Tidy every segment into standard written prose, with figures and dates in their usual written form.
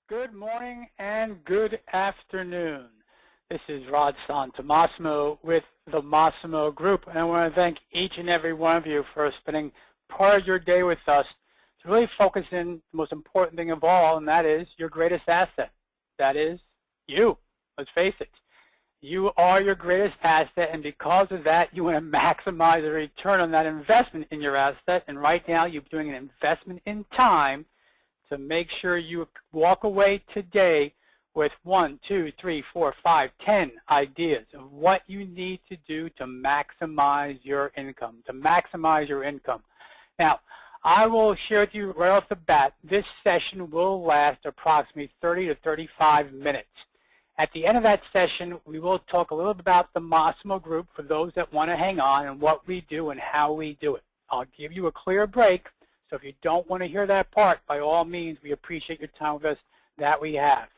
Good morning and good afternoon. This is Rod Santomassimo with the Massimo Group, and I want to thank each and every one of you for spending part of your day with us to really focus in the most important thing of all, and that is your greatest asset. That is you. Let's face it. You are your greatest asset, and because of that, you want to maximize the return on that investment in your asset, and right now you're doing an investment in time to make sure you walk away today with 1, 2, 3, 4, 5, 10 ideas of what you need to do to maximize your income, Now, I will share with you right off the bat, this session will last approximately 30 to 35 minutes. At the end of that session, we will talk a little bit about the Massimo Group for those that want to hang on and what we do and how we do it. I'll give you a clear break. So if you don't want to hear that part, by all means, we appreciate your time with us that we have.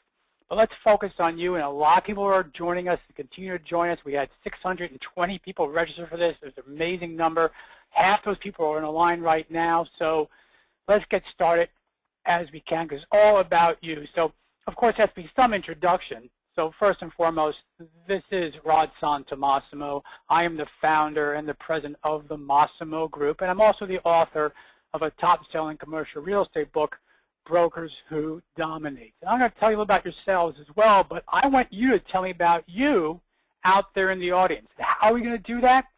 But let's focus on you, and a lot of people are joining us and continue to join us. We had 620 people register for this. It's an amazing number. Half those people are on the line right now. So let's get started as we can, because it's all about you. So, of course, there has to be some introduction. So first and foremost, this is Rod Santomassimo. I am the founder and the president of the Massimo Group, and I'm also the author of a top-selling commercial real estate book, Brokers Who Dominate. And I'm going to tell you about yourselves as well, but I want you to tell me about you out there in the audience. How are we going to do that?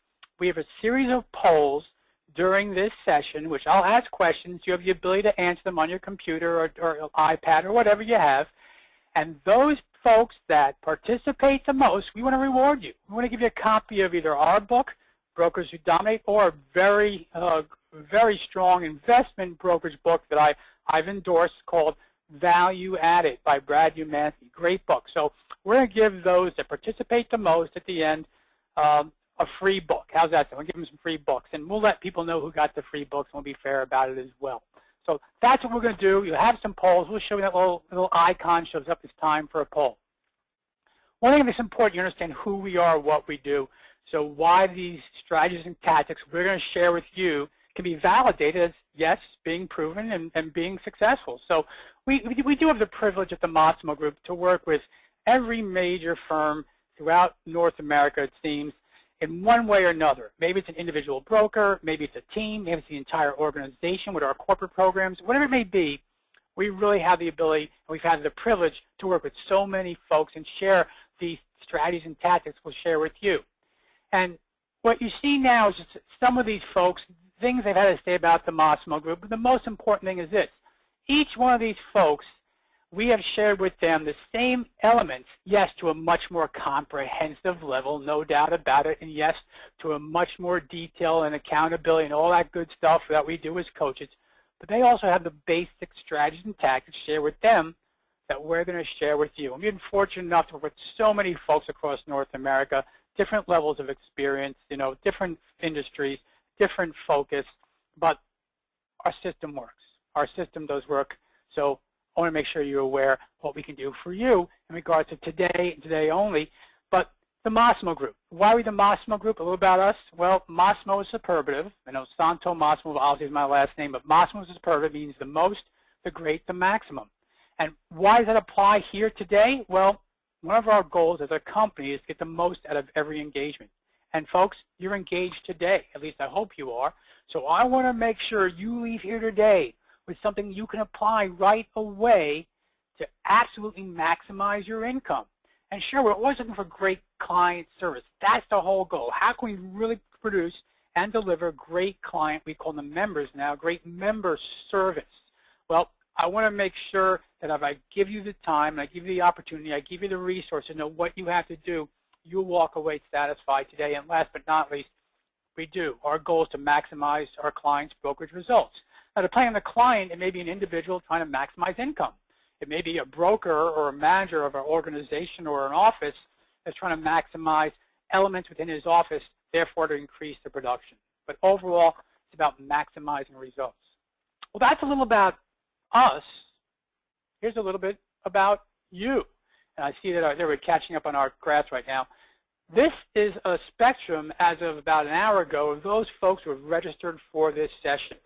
We have a series of polls during this session, which I'll ask questions. You have the ability to answer them on your computer or iPad or whatever you have. And those folks that participate the most, we want to reward you. We want to give you a copy of either our book, Brokers Who Dominate, or a very strong investment brokerage book that I've endorsed called Value Added by Brad Umansky. Great book. So we're going to give those that participate the most at the end a free book. How's that? We'll give them some free books, and we'll let people know who got the free books, and we'll be fair about it as well. So that's what we're going to do. You have some polls. We'll show you that little icon shows up. It's time for a poll. One thing that's important, you understand who we are, what we do. So why these strategies and tactics we're going to share with you can be validated as, yes, being proven and being successful. So we do have the privilege at the Massimo Group to work with every major firm throughout North America, it seems, in one way or another. Maybe it's an individual broker, maybe it's a team, maybe it's the entire organization with our corporate programs, whatever it may be. We really have the ability, and we've had the privilege to work with so many folks and share these strategies and tactics we'll share with you. And what you see now is just some of these folks, things they've had to say about the Massimo Group, but the most important thing is this. Each one of these folks, we have shared with them the same elements, yes, to a much more comprehensive level, no doubt about it, and yes, to a much more detail and accountability and all that good stuff that we do as coaches. But they also have the basic strategies and tactics shared with them that we're going to share with you. And we've been fortunate enough to work with so many folks across North America, different levels of experience, different industries, different focus, but our system works. Our system does work. So I want to make sure you're aware of what we can do for you in regards to today and today only. But the Massimo Group. Why are we the Massimo Group? A little about us. Well, Massimo is superlative. I know Santomassimo obviously is my last name, but Massimo is superlative means the most, the great, the maximum. And why does that apply here today? Well, one of our goals as a company is to get the most out of every engagement. And folks, you're engaged today. At least I hope you are. So I want to make sure you leave here today with something you can apply right away to absolutely maximize your income. And sure, we're always looking for great client service. That's the whole goal. How can we really produce and deliver great client, we call them members now, great member service? Well, I want to make sure that if I give you the time, and I give you the opportunity, I give you the resource to know what you have to do, you'll walk away satisfied today. And last but not least, we do. Our goal is to maximize our clients' brokerage results. Now, depending on the client, it may be an individual trying to maximize income. It may be a broker or a manager of an organization or an office that's trying to maximize elements within his office, therefore to increase the production. But overall, it's about maximizing results. Well, that's a little about us. Here's a little bit about you. And I see that we're catching up on our graphs right now. This is a spectrum as of about an hour ago of those folks who have registered for this session.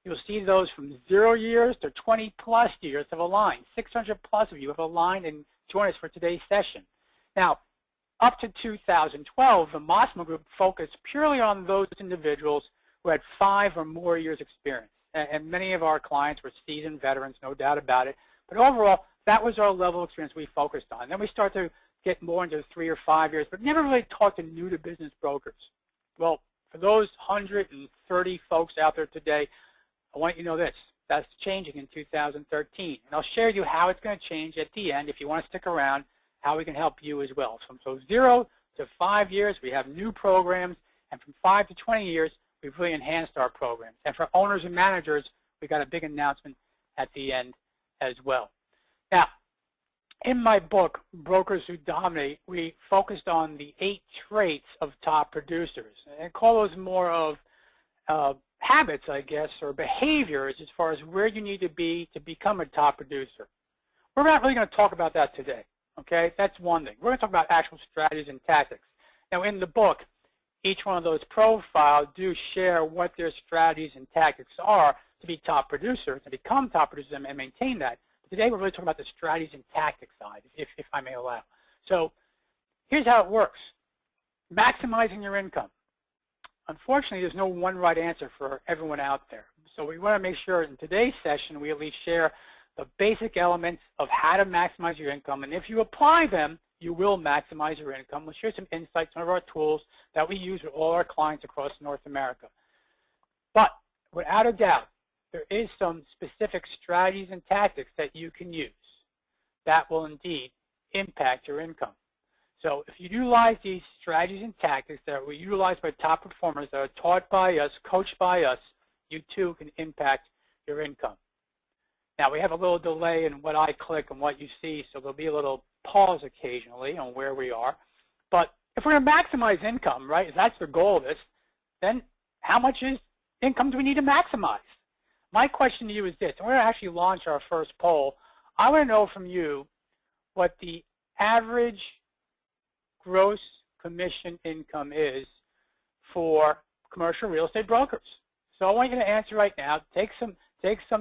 you'll see those from 0 years to 20+ years have aligned. 600+ of you have aligned and joined us for today's session. Now, up to 2012, the Massimo Group focused purely on those individuals who had 5 or more years experience. And many of our clients were seasoned veterans, no doubt about it. But overall, that was our level of experience we focused on. Then we start to get more into 3 or 5 years, but never really talked to new-to-business brokers. Well, for those 130 folks out there today, I want you to know this. That's changing in 2013. And I'll share with you how it's going to change at the end if you want to stick around, how we can help you as well. So 0 to 5 years, we have new programs, and from 5 to 20 years, we've really enhanced our programs. And for owners and managers, we got a big announcement at the end as well. Now, in my book, Brokers Who Dominate, we focused on the 8 traits of top producers, and call those more of habits, I guess, or behaviors as far as where you need to be to become a top producer. We're not really going to talk about that today, okay? That's one thing. We're going to talk about actual strategies and tactics. Now, in the book, each one of those profiles do share what their strategies and tactics are to be top producers, to become top producers and maintain that. But today, we're really talking about the strategies and tactics side, if I may allow. So here's how it works. Maximizing your income. Unfortunately, there's no one right answer for everyone out there. So we want to make sure in today's session we at least share the basic elements of how to maximize your income. And if you apply them, you will maximize your income. We'll share some insights, some of our tools that we use with all our clients across North America. But without a doubt, there is some specific strategies and tactics that you can use that will indeed impact your income. So if you utilize these strategies and tactics that were utilized by top performers that are taught by us, coached by us, you too can impact your income. Now we have a little delay in what I click and what you see, so there'll be a little pause occasionally on where we are. But if we're going to maximize income, right, if that's the goal of this, then how much income do we need to maximize? My question to you is this, and we're going to actually launch our first poll. I want to know from you what the average gross commission income is for commercial real estate brokers. So I want you to answer right now. Take some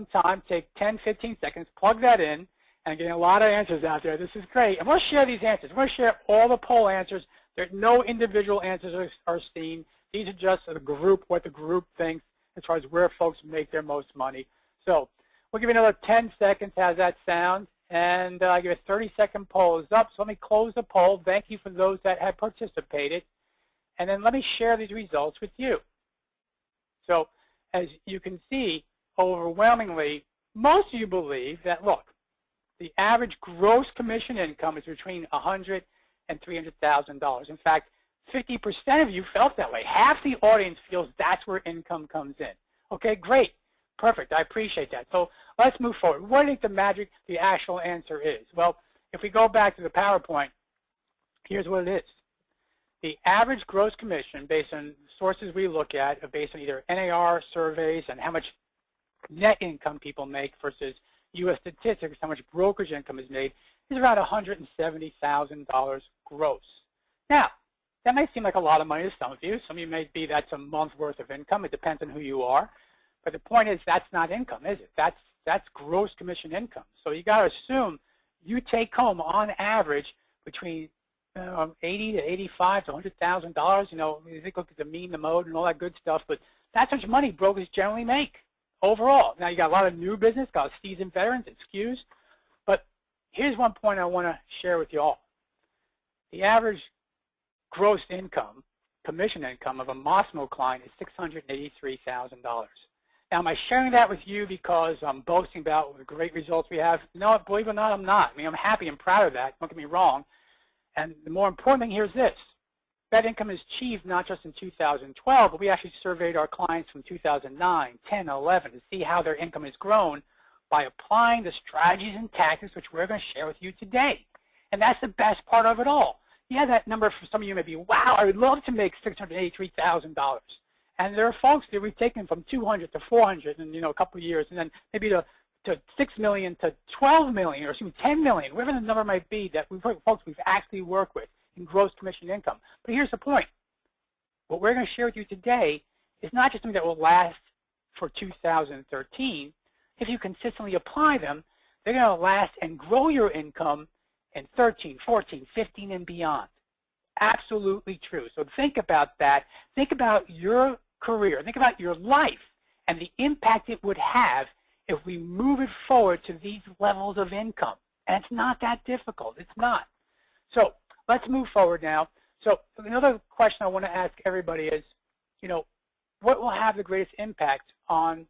time, take 10, 15 seconds, plug that in, and getting a lot of answers out there. This is great. And we'll share these answers. We're going to share all the poll answers. There's no individual answers are seen. These are just the group, what the group thinks as far as where folks make their most money. So we'll give you another 10 seconds. How's that sound? And I give a 30-second poll is up. So let me close the poll. Thank you for those that have participated. And then let me share these results with you. So as you can see, overwhelmingly, most of you believe that, look, the average gross commission income is between $100,000 and $300,000. In fact, 50% of you felt that way. Half the audience feels that's where income comes in. Okay, great. Perfect. I appreciate that. So let's move forward. What do you think the actual answer is? Well, if we go back to the PowerPoint, here's what it is. The average gross commission, based on sources we look at, based on either NAR surveys and how much net income people make versus U.S. statistics, how much brokerage income is made, is around $170,000 gross. Now, that may seem like a lot of money to some of you. Some of you may be that's a month's worth of income. It depends on who you are. But the point is that's not income, is it? That's gross commission income. So you got to assume you take home on average between $80 to $85 to $100,000. You know, you think look at the mean, the mode, and all that good stuff. But that's how much money brokers generally make overall. Now you got a lot of new business, got seasoned veterans, it skews. But here's one point I want to share with you all. The average gross income, commission income of a Massimo client is $683,000. Now, am I sharing that with you because I'm boasting about the great results we have? No, believe it or not, I'm not. I mean, I'm happy and proud of that. Don't get me wrong. And the more important thing here is this. That income is achieved not just in 2012, but we actually surveyed our clients from 2009, 10, 11 to see how their income has grown by applying the strategies and tactics which we're going to share with you today. And that's the best part of it all. Yeah, that number for some of you may be, wow, I would love to make $683,000. And there are folks that we've taken from 200 to 400 in a couple of years, and then maybe to 6 million to 12 million or 10 million, whatever the number might be that folks we've actually worked with in gross commission income. But here's the point. What we're going to share with you today is not just something that will last for 2013, if you consistently apply them, they're going to last and grow your income in 13, 14, 15, and beyond. Absolutely true. So think about that. Think about your career. Think about your life and the impact it would have if we move it forward to these levels of income. And it's not that difficult. It's not. So let's move forward now. So another question I want to ask everybody is, you know, what will have the greatest impact on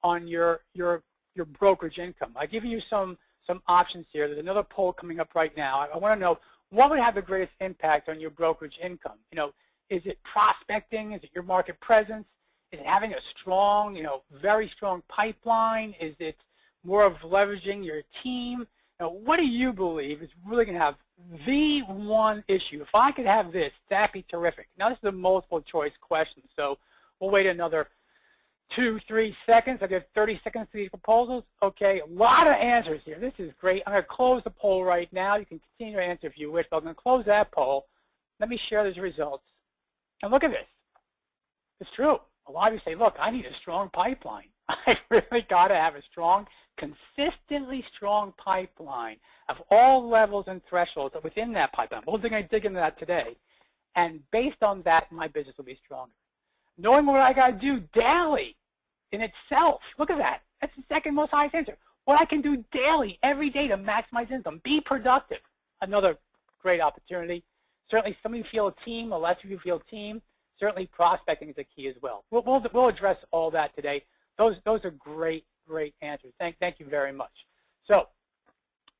your brokerage income? I've given you some options here. There's another poll coming up right now. I want to know what would have the greatest impact on your brokerage income. You know, is it prospecting? Is it your market presence? Is it having a strong, you know, very strong pipeline? Is it more of leveraging your team? Now, what do you believe is really going to have the one issue? If I could have this, that'd be terrific. Now, this is a multiple choice question, so we'll wait another 2-3 seconds. I'll give 30 seconds to these proposals. Okay, a lot of answers here. This is great. I'm going to close the poll right now. You can continue to answer if you wish, but I'm going to close that poll. Let me share those results. And look at this. It's true. A lot of you say, look, I need a strong pipeline. I really got to have a strong, consistently strong pipeline of all levels and thresholds within that pipeline. We're going to dig into that today. And based on that, my business will be stronger. Knowing what I got to do daily in itself, look at that. That's the second most highest answer. What I can do daily, every day to maximize income, be productive. Another great opportunity. Certainly some of you feel a team, the less of you feel a team. Certainly prospecting is a key as well. We'll address all that today. Those are great answers. Thank you very much. So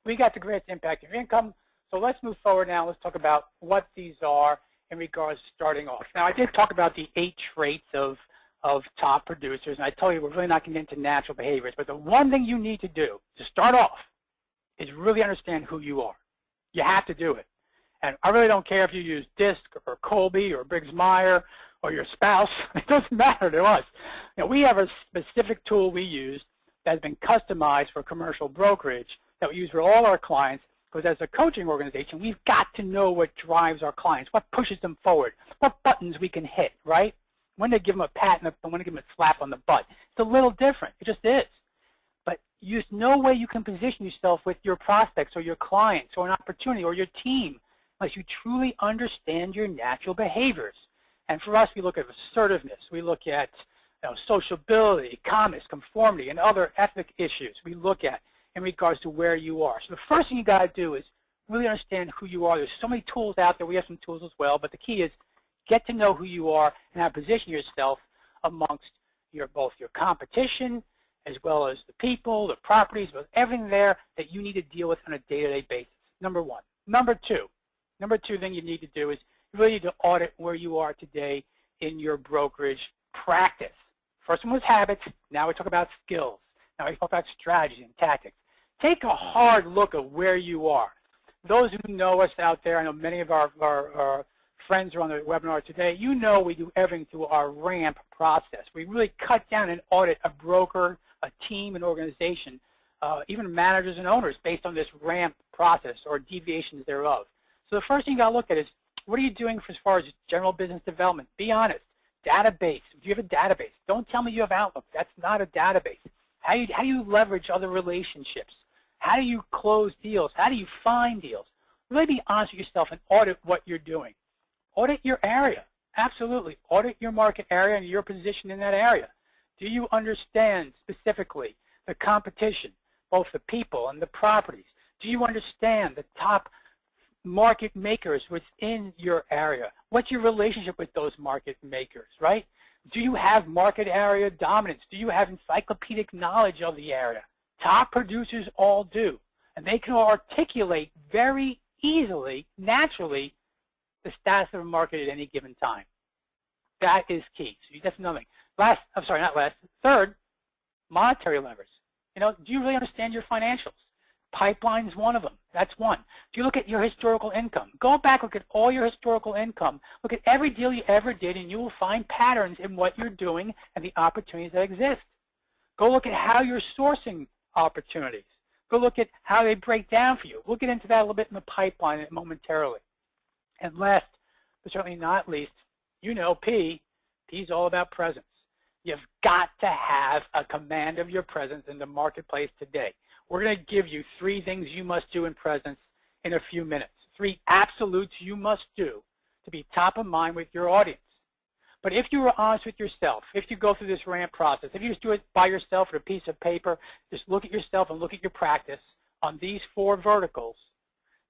we got the greatest impact of your income. So let's move forward now. Let's talk about what these are in regards to starting off. Now, I did talk about the 8 traits of top producers, and I told you we're really not going to get into natural behaviors, but the one thing you need to do to start off is really understand who you are. You have to do it. And I really don't care if you use DISC or Colby or Briggs-Meyer or your spouse. It doesn't matter to us. You know, we have a specific tool we use that has been customized for commercial brokerage that we use for all our clients, because as a coaching organization, we've got to know what drives our clients, what pushes them forward, what buttons we can hit, right? When to give them a pat and when to give them a slap on the butt. It's a little different. It just is. But there's no way you can position yourself with your prospects or your clients or an opportunity or your team unless you truly understand your natural behaviors. And for us, we look at assertiveness. We look at sociability, calmness, conformity, and other ethic issues we look at in regards to where you are. So the first thing you got to do is really understand who you are. There's so many tools out there. We have some tools as well, but the key is get to know who you are and how to position yourself amongst both your competition as well as the people, the properties, everything there that you need to deal with on a day-to-day basis. Number one. Number two thing you need to do is you really need to audit where you are today in your brokerage practice. First one was habits. Now we talk about skills. Now we talk about strategy and tactics. Take a hard look at where you are. Those who know us out there, I know many of our friends are on the webinar today, you know we do everything through our RAMP process. We really cut down and audit a broker, a team, an organization, even managers and owners based on this RAMP process or deviations thereof. So the first thing you got to look at is, what are you doing as far as general business development? Be honest. Database. Do you have a database? Don't tell me you have Outlook. That's not a database. How do you leverage other relationships? How do you close deals? How do you find deals? Really be honest with yourself and audit what you're doing. Audit your area. Absolutely. Audit your market area and your position in that area. Do you understand specifically the competition, both the people and the properties? Do you understand the top market makers within your area? What's your relationship with those market makers, right? Do you have market area dominance? Do you have encyclopedic knowledge of the area? Top producers all do, and they can articulate very easily, naturally, the status of a market at any given time. That is key. So that's another thing. Third, monetary levers. Do you really understand your financials? Pipeline is one of them. That's one. Do you look at your historical income? Go back, look at all your historical income. Look at every deal you ever did, and you will find patterns in what you're doing and the opportunities that exist. Go look at how you're sourcing opportunities. Go look at how they break down for you. We'll get into that a little bit in the pipeline momentarily. And last, but certainly not least, P is all about presence. You've got to have a command of your presence in the marketplace today. We're going to give you 3 things you must do in presence in a few minutes. 3 absolutes you must do to be top of mind with your audience. But if you were honest with yourself, if you go through this ramp process, if you just do it by yourself with a piece of paper, just look at yourself and look at your practice on these 4 verticals,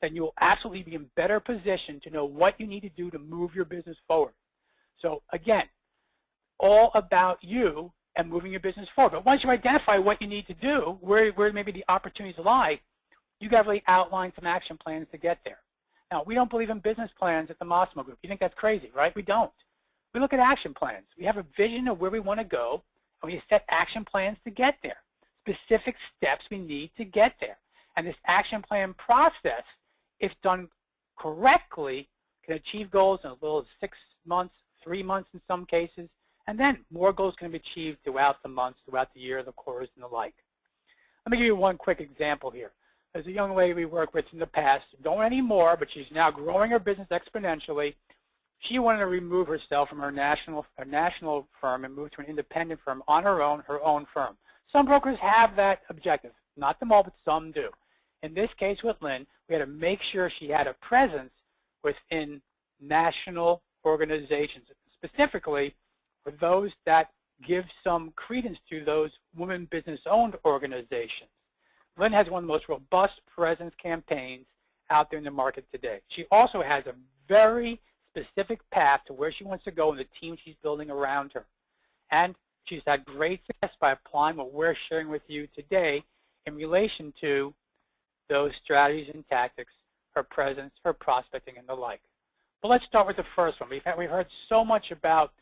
then you will absolutely be in better position to know what you need to do to move your business forward. So again, all about you and moving your business forward. But once you identify what you need to do, where maybe the opportunities lie, you got to really outline some action plans to get there. Now, we don't believe in business plans at the Massimo Group. You think that's crazy, right? We don't. We look at action plans. We have a vision of where we want to go, and we set action plans to get there, specific steps we need to get there. And this action plan process, if done correctly, can achieve goals in as little as 6 months, 3 months in some cases, and then more goals can be achieved throughout the months, throughout the year, the quarters, and the like. Let me give you one quick example here. There's a young lady we worked with in the past, don't anymore, but she's now growing her business exponentially. She wanted to remove herself from her national firm and move to an independent firm on her own firm. Some brokers have that objective. Not them all, but some do. In this case with Lynn, we had to make sure she had a presence within national organizations, specifically for those that give some credence to those women business-owned organizations. Lynn has one of the most robust presence campaigns out there in the market today. She also has a very specific path to where she wants to go and the team she's building around her. And she's had great success by applying what we're sharing with you today in relation to those strategies and tactics, her presence, her prospecting, and the like. But let's start with the first one. We've heard so much about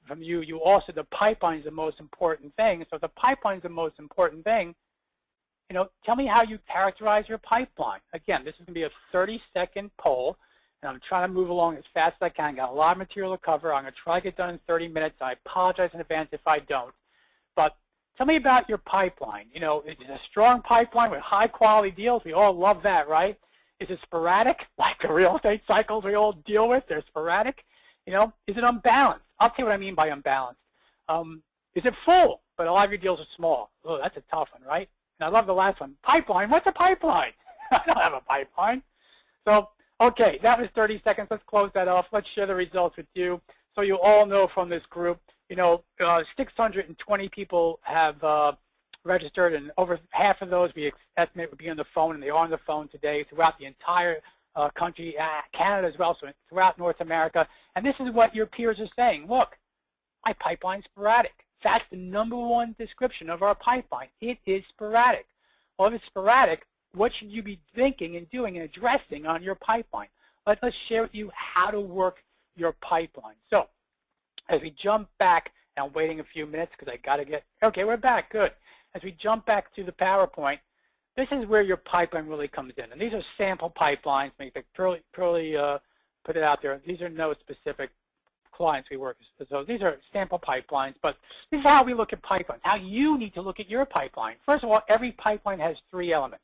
from you. You also, the pipeline is the most important thing. So if the pipeline is the most important thing, tell me how you characterize your pipeline. Again, this is going to be a 30-second poll, and I'm trying to move along as fast as I can. I got a lot of material to cover. I'm going to try to get done in 30 minutes. I apologize in advance if I don't. But tell me about your pipeline. Is it a strong pipeline with high-quality deals? We all love that, right? Is it sporadic, like the real estate cycles we all deal with? They're sporadic. Is it unbalanced? I'll tell you what I mean by unbalanced. Is it full, but a lot of your deals are small? Oh, that's a tough one, right? And I love the last one. Pipeline? What's a pipeline? I don't have a pipeline. So, okay, that was 30 seconds. Let's close that off. Let's share the results with you. So you all know from this group, 620 people have registered, and over half of those we estimate would be on the phone, and they are on the phone today throughout the entire country, Canada as well, so throughout North America. And this is what your peers are saying. Look, my pipeline's sporadic. That's the #1 description of our pipeline. It is sporadic. Well, if it's sporadic, what should you be thinking and doing and addressing on your pipeline? Let's share with you how to work your pipeline. So as we jump back, and I'm waiting a few minutes because I got to get, okay, we're back, good. As we jump back to the PowerPoint, this is where your pipeline really comes in. And these are sample pipelines, make it purely put it out there. These are no specific clients we work with. So these are sample pipelines, but this is how we look at pipelines, how you need to look at your pipeline. First of all, every pipeline has 3 elements.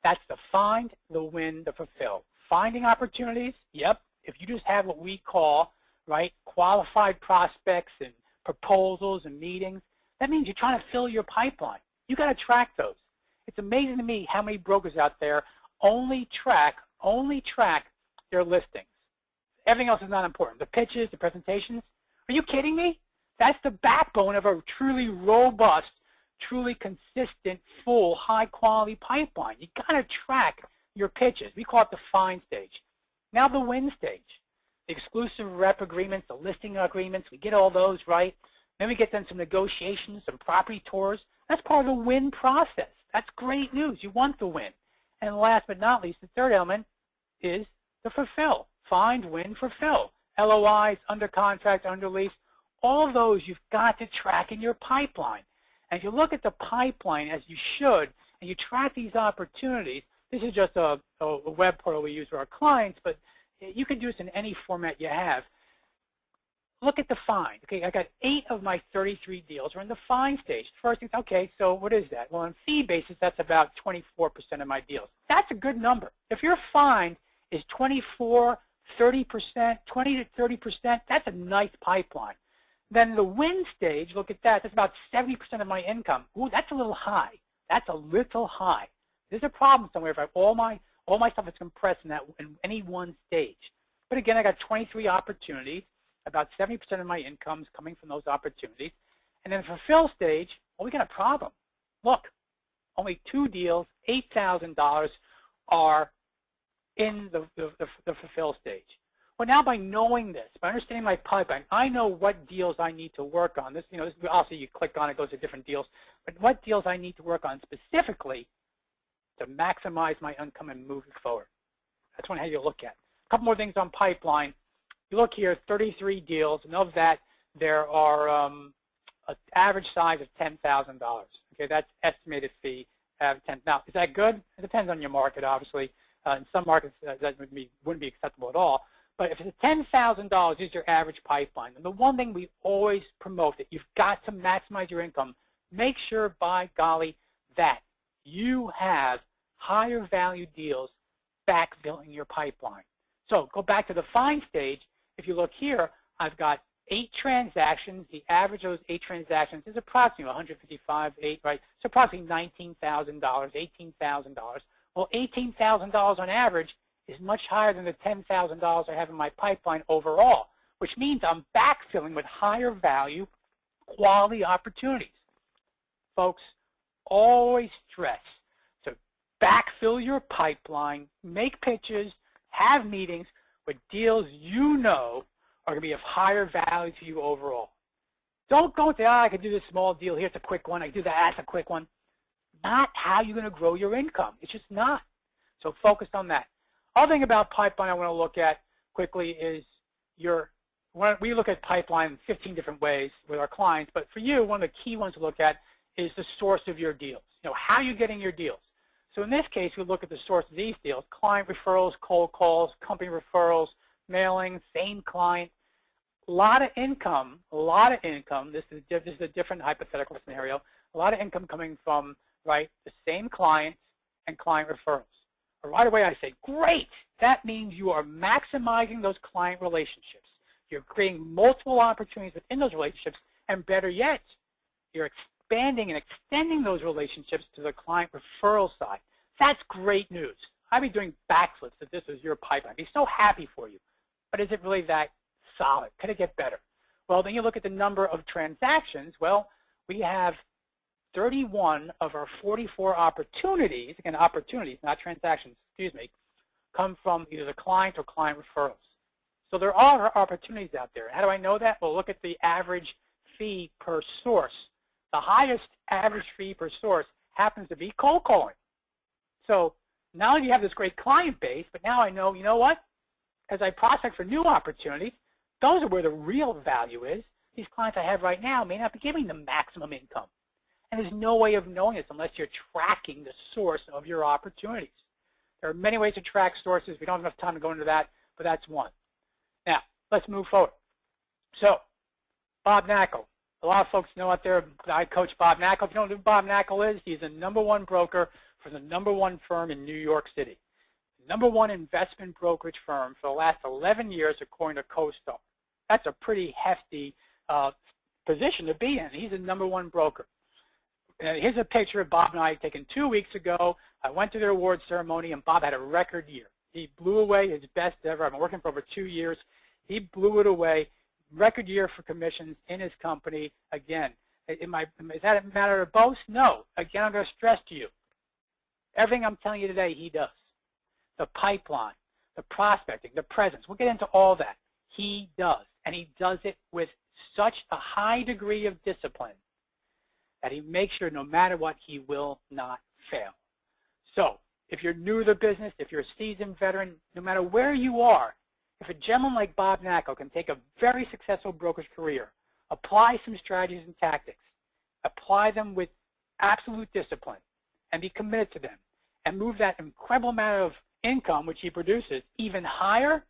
That's the find, the win, the fulfill. Finding opportunities, yep. If you just have what we call, right, qualified prospects and proposals and meetings, that means you're trying to fill your pipeline. You got to track those. It's amazing to me how many brokers out there only track their listings. Everything else is not important. The pitches, the presentations. Are you kidding me? That's the backbone of a truly robust, truly consistent, full, high-quality pipeline. You got to track your pitches. We call it the find stage. Now the win stage. The exclusive rep agreements, the listing agreements, we get all those right. Then we get them some negotiations, some property tours. That's part of the win process. That's great news. You want the win. And last but not least, the third element is the fulfill. Find, win, fulfill. LOIs, under contract, under lease. All of those you've got to track in your pipeline. And if you look at the pipeline as you should, and you track these opportunities, this is just a web portal we use for our clients, but you can do this in any format you have. Look at the find. Okay, I got 8 of my 33 deals are in the find stage. First thing, okay, so what is that? Well, on fee basis, that's about 24% of my deals. That's a good number. If your find is 24, 30%, 20 to 30%, that's a nice pipeline. Then the win stage, look at that. That's about 70% of my income. Ooh, that's a little high. That's a little high. There's a problem somewhere if I have all my stuff is compressed in any one stage. But again, I got 23 opportunities. About 70% of my income is coming from those opportunities. And then the fulfill stage, well, we got a problem. Look, only 2 deals, $8,000 are in the fulfill stage. Well, now by knowing this, by understanding my pipeline, I know what deals I need to work on. This, obviously you click on it, goes to different deals, but what deals I need to work on specifically to maximize my income and move it forward. That's one how you look at it. A couple more things on pipeline. You look here, 33 deals, and of that, there are an average size of $10,000. Okay, that's estimated fee of 10. Now, is that good? It depends on your market, obviously. In some markets, that wouldn't be acceptable at all. But if it's $10,000 is your average pipeline, and the one thing we always promote that you've got to maximize your income, make sure, by golly, that you have higher value deals backfilling your pipeline. So go back to the find stage. If you look here, I've got 8 transactions. The average of those 8 transactions is approximately 155, 8, right? So approximately $19,000, $18,000. Well, $18,000 on average is much higher than the $10,000 I have in my pipeline overall, which means I'm backfilling with higher value quality opportunities. Folks, always stress to backfill your pipeline, make pitches, have meetings with deals you know are going to be of higher value to you overall. Don't go with I can do this small deal. Here's a quick one. I can do that. That's a quick one. Not how you're going to grow your income. It's just not. So focus on that. Other thing about pipeline I want to look at quickly is we look at pipeline in 15 different ways with our clients, but for you, one of the key ones to look at is the source of your deals. How you're getting your deals. So in this case, we look at the source of these deals: client referrals, cold calls, company referrals, mailing, same client. A lot of income. This is a different hypothetical scenario. A lot of income coming from, right, the same clients and client referrals. Right away I say, great, that means you are maximizing those client relationships. You're creating multiple opportunities within those relationships, and better yet, you're expanding and extending those relationships to the client referral side. That's great news. I'd be doing backflips if this was your pipeline. I'd be so happy for you. But is it really that solid? Could it get better? Well, then you look at the number of transactions. Well, we have 31 of our 44 opportunities, again, opportunities, not transactions, excuse me, come from either the client or client referrals. So there are opportunities out there. How do I know that? Well, look at the average fee per source. The highest average fee per source happens to be cold calling. So not only do you have this great client base, but now I know, you know what? As I prospect for new opportunities, those are where the real value is. These clients I have right now may not be giving the maximum income. And there's no way of knowing this unless you're tracking the source of your opportunities. There are many ways to track sources. We don't have enough time to go into that, but that's one. Now, let's move forward. So, Bob Knackel. A lot of folks know out there, I coach Bob Knackel. If you don't know who Bob Knackel is, he's the #1 broker for the #1 firm in New York City. #1 investment brokerage firm for the last 11 years, according to CoStar. That's a pretty hefty position to be in. He's the #1 broker. Here's a picture of Bob and I taken 2 weeks ago. I went to their award ceremony, and Bob had a record year. He blew away his best ever. I've been working for over 2 years. He blew it away. Record year for commissions in his company. Again, is that a matter of boast? No. Again, I'm going to stress to you, everything I'm telling you today, he does. The pipeline, the prospecting, the presence. We'll get into all that. He does, and he does it with such a high degree of discipline that he makes sure no matter what, he will not fail. So if you're new to the business, if you're a seasoned veteran, no matter where you are, if a gentleman like Bob Knackel can take a very successful brokerage career, apply some strategies and tactics, apply them with absolute discipline, and be committed to them, and move that incredible amount of income, which he produces, even higher,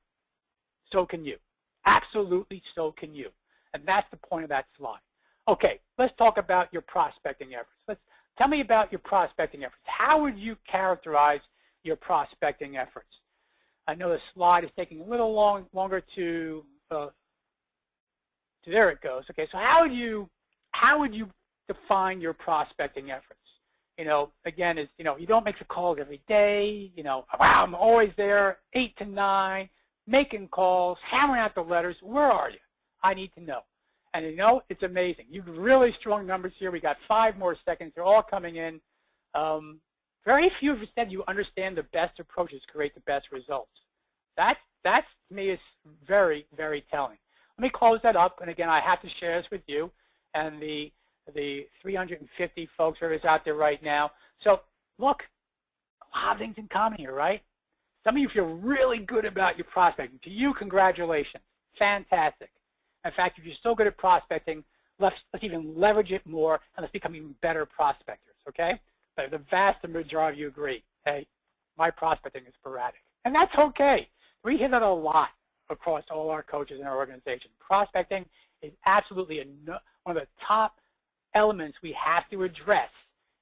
so can you. Absolutely, so can you. And that's the point of that slide. Okay, let's talk about your prospecting efforts. Tell me about your prospecting efforts. How would you characterize your prospecting efforts? I know the slide is taking a little longer to So there it goes. Okay, so how would you define your prospecting efforts? Again, you don't make the calls every day. Wow, I'm always there, 8 to 9, making calls, hammering out the letters. Where are you? I need to know. And it's amazing. You've really strong numbers here. We got 5 more seconds. They're all coming in. Very few of you said you understand the best approaches create the best results. That to me is very, very telling. Let me close that up. And again, I have to share this with you and the 350 folks who are out there right now. So look, a lot of things in common here, right? Some of you feel really good about your prospecting. To you, congratulations. Fantastic. In fact, if you're so good at prospecting, let's even leverage it more and let's become even better prospectors, okay? But the vast majority of you agree, hey, my prospecting is sporadic. And that's okay. We hear that a lot across all our coaches in our organization. Prospecting is absolutely one of the top elements we have to address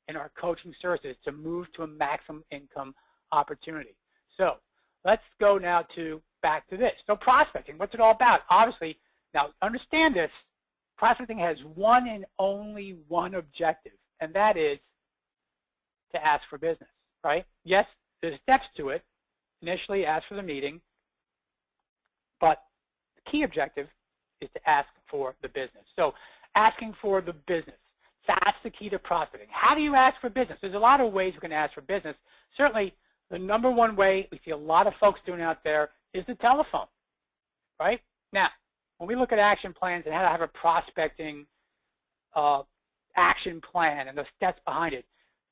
in our coaching services to move to a maximum income opportunity. So let's go now back to this. So prospecting, what's it all about? Obviously, now understand this, prospecting has one and only one objective, and that is to ask for business, right? Yes, there's steps to it. Initially, ask for the meeting, but the key objective is to ask for the business. So asking for the business, that's the key to prospecting. How do you ask for business? There's a lot of ways you can ask for business. Certainly, the number one way we see a lot of folks doing out there is the telephone, right? Now, when we look at action plans and how to have a prospecting action plan and the steps behind it,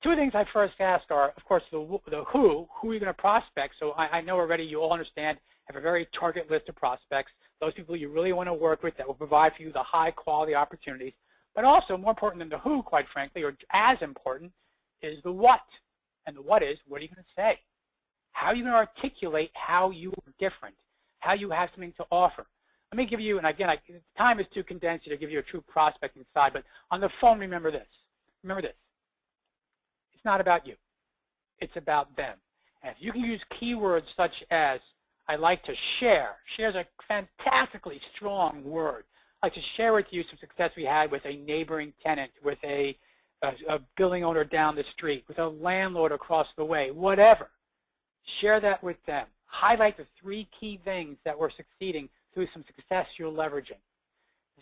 2 things I first ask are, of course, the who are you going to prospect? So I know already you all understand, have a very target list of prospects, those people you really want to work with that will provide for you the high quality opportunities. But also, more important than the who, quite frankly, or as important, is the what. And the what is, what are you going to say? How are you going to articulate how you are different, how you have something to offer? Let me give you, and again, time is too condensed to give you a true prospecting side, but on the phone, remember this. Remember this. It's not about you. It's about them. And if you can use keywords such as, I like to share. Share is a fantastically strong word. I like to share with you some success we had with a neighboring tenant, with a building owner down the street, with a landlord across the way, whatever. Share that with them. Highlight the 3 key things that we're succeeding through some success you're leveraging.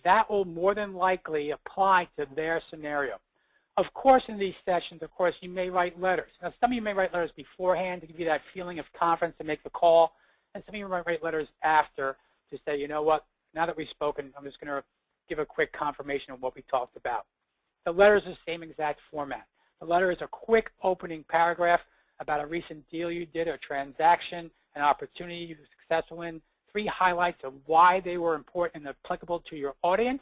That will more than likely apply to their scenario. Of course, in these sessions, of course, you may write letters. Now, some of you may write letters beforehand to give you that feeling of confidence to make the call, and some of you might write letters after to say, you know what, now that we've spoken, I'm just going to give a quick confirmation of what we talked about. The letter is the same exact format. The letter is a quick opening paragraph about a recent deal you did, a transaction, an opportunity you were successful in, 3 highlights of why they were important and applicable to your audience,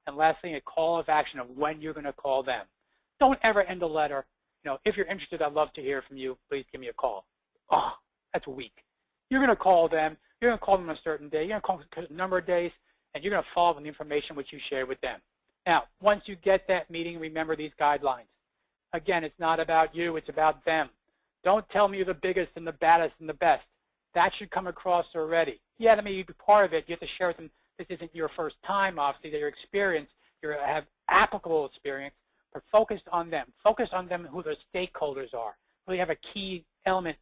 and lastly, a call of action of when you're going to call them. Don't ever end a letter. If you're interested, I'd love to hear from you. Please give me a call. Oh, that's weak. You're going to call them. You're going to call them on a certain day. You're going to call them a number of days, and you're going to follow up on the information which you shared with them. Now, once you get that meeting, remember these guidelines. Again, it's not about you. It's about them. Don't tell me you're the biggest and the baddest and the best. That should come across already. Yeah, that may be part of it. You have to share with them this isn't your first time, obviously, that you're experienced. You have applicable experience, but focus on them. Focus on them who their stakeholders are. Really have a key element,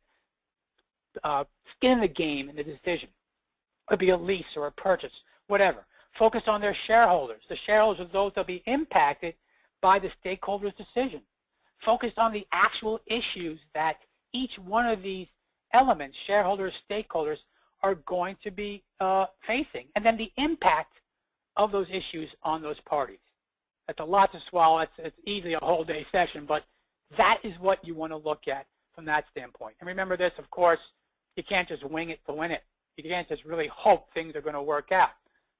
skin in the game in the decision. It could be a lease or a purchase, whatever. Focus on their shareholders. The shareholders are those that will be impacted by the stakeholders' decision. Focus on the actual issues that each one of these elements, shareholders, stakeholders, are going to be facing, and then the impact of those issues on those parties. That's a lot to swallow. It's easily a whole day session, but that is what you want to look at from that standpoint. And remember this, of course, you can't just wing it to win it. You can't just really hope things are going to work out.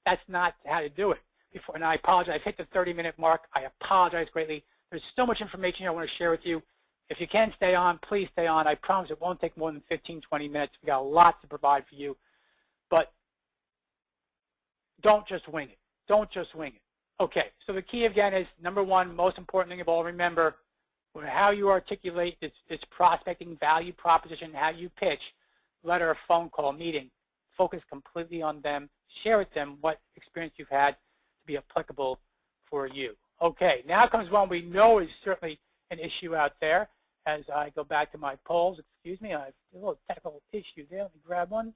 That's not how to do it. And I apologize. I've hit the 30-minute mark. I apologize greatly. There's so much information I want to share with you. If you can stay on, please stay on. I promise it won't take more than 15, 20 minutes. We've got a lot to provide for you. But don't just wing it. Don't just wing it. Okay, so the key again is, number 1, most important thing of all, remember, how you articulate this prospecting value proposition, how you pitch, letter, phone call, meeting. Focus completely on them. Share with them what experience you've had. be applicable for you. Okay, now comes one we know is certainly an issue out there. As I go back to my polls, excuse me, I have a little technical issue there. Let me grab one.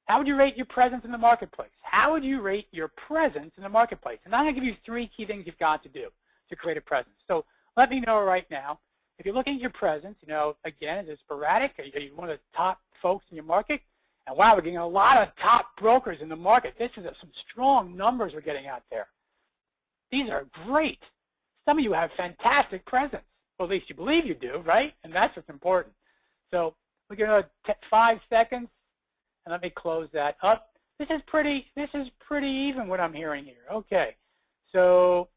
How would you rate your presence in the marketplace? How would you rate your presence in the marketplace? And I'm going to give you 3 key things you've got to do to create a presence. So let me know right now, if you're looking at your presence, again, is it sporadic? Are you one of the top folks in your market? And wow, we're getting a lot of top brokers in the market. This is some strong numbers we're getting out there. These are great. Some of you have fantastic presence. Well, at least you believe you do, right? And that's what's important. So we're going to 5 seconds, and let me close that up. This is pretty even what I'm hearing here. Okay, so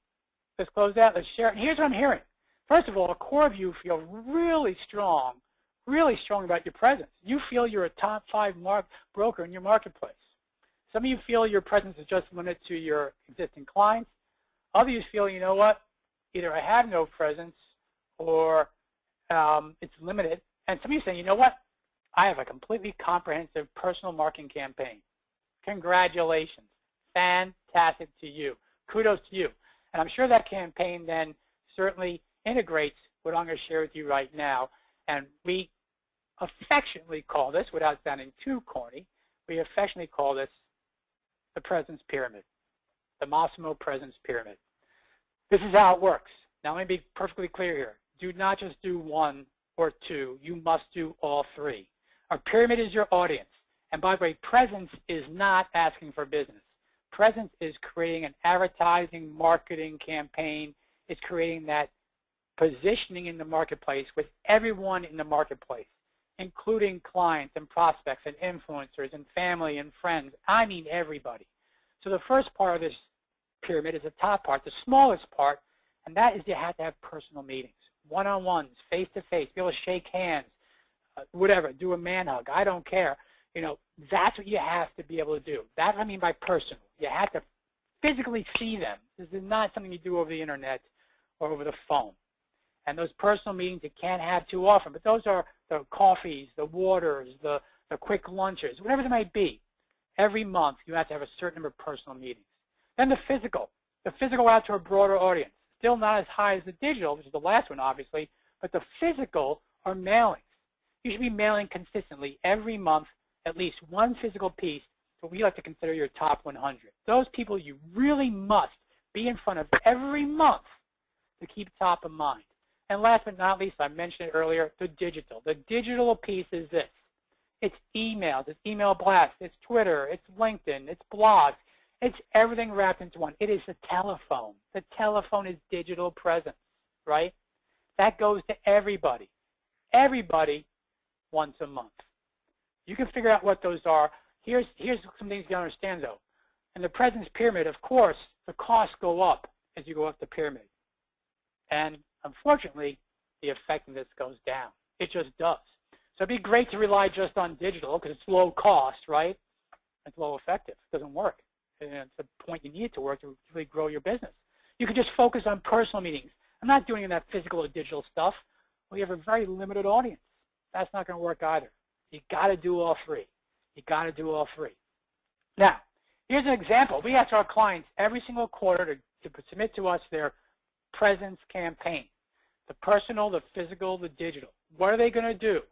let's close that. Let's share it. And here's what I'm hearing. First of all, a core of you feel really strong about your presence. You feel you're a top 5 broker in your marketplace. Some of you feel your presence is just limited to your existing clients. Others feel, you know what, either I have no presence or it's limited. And some of you say, you know what, I have a completely comprehensive personal marketing campaign. Congratulations. Fantastic to you. Kudos to you. And I'm sure that campaign then certainly integrates what I'm going to share with you right now. And we affectionately call this, without sounding too corny, we affectionately call this the presence pyramid, the Massimo presence pyramid. This is how it works. Now let me be perfectly clear here. Do not just do 1 or 2. You must do all 3. Our pyramid is your audience. And by the way, presence is not asking for business. Presence is creating an advertising marketing campaign. It's creating that positioning in the marketplace with everyone in the marketplace, including clients and prospects and influencers and family and friends. I mean everybody. So the first part of this pyramid is the top part, the smallest part, and that is you have to have personal meetings, one-on-ones, face-to-face, be able to shake hands, whatever, do a man hug, I don't care. That's what you have to be able to do. That's what I mean by personal. You have to physically see them. This is not something you do over the internet or over the phone. And those personal meetings you can't have too often, but those are the coffees, the waters, the quick lunches, whatever they might be. Every month you have to have a certain number of personal meetings. Then the physical out to a broader audience. Still not as high as the digital, which is the last one obviously, but the physical are mailings. You should be mailing consistently every month at least 1 physical piece to what we like to consider your top 100. Those people you really must be in front of every month to keep top of mind. And last but not least, I mentioned it earlier, the digital. The digital piece is this. It's emails, it's email blasts, it's Twitter, it's LinkedIn, it's blogs. It's everything wrapped into one. It is the telephone. The telephone is digital presence, right? That goes to everybody. Everybody once a month. You can figure out what those are. Here's some things you understand, though. In the presence pyramid, of course, the costs go up as you go up the pyramid. And unfortunately, the effectiveness goes down. It just does. So it'd be great to rely just on digital because it's low cost, right? It's low effective. It doesn't work. And it's the point you need it to work to really grow your business. You can just focus on personal meetings. I'm not doing that physical or digital stuff. We have a very limited audience. That's not going to work either. You got to do all 3. You got to do all 3. Now, here's an example. We ask our clients every single quarter to submit to us their presence campaign. The personal, the physical, the digital. What are they going to do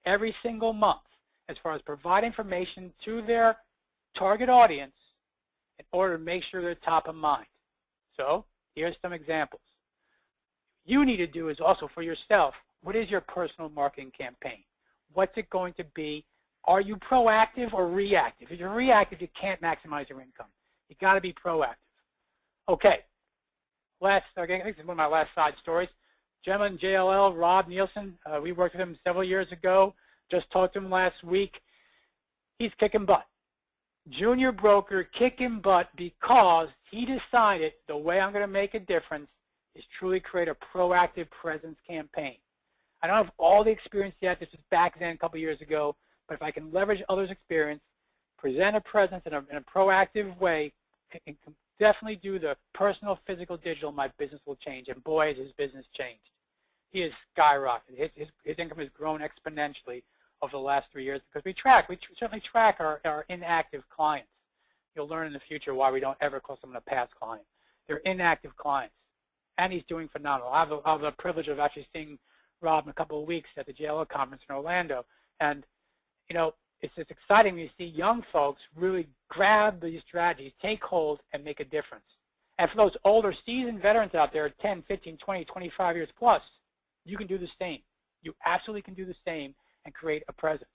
every single month as far as provide information to their target audience in order to make sure they're top of mind? So here's some examples. You need to do is also for yourself, what is your personal marketing campaign? What's it going to be? Are you proactive or reactive? If you're reactive, you can't maximize your income. You got to be proactive. Okay. I think this is one of my last side stories. Gentleman, JLL, Rob Nielsen, we worked with him several years ago. Just talked to him last week. He's kicking butt. Junior broker kicking butt because he decided the way I'm going to make a difference is truly create a proactive presence campaign. I don't have all the experience yet. This was back then a couple years ago. But if I can leverage others' experience, present a presence in a proactive way, and definitely do the personal, physical, digital, my business will change. And boy, has his business changed. He has skyrocketed. His income has grown exponentially over the last 3 years because we certainly track our inactive clients. You'll learn in the future why we don't ever call someone a past client. They're inactive clients. And he's doing phenomenal. I have the privilege of actually seeing Rob in a couple of weeks at the JLO conference in Orlando. And, you know, it's just exciting when you see young folks really grab these strategies, take hold, and make a difference. And for those older, seasoned veterans out there, 10, 15, 20, 25 years plus, you can do the same. You absolutely can do the same and create a presence.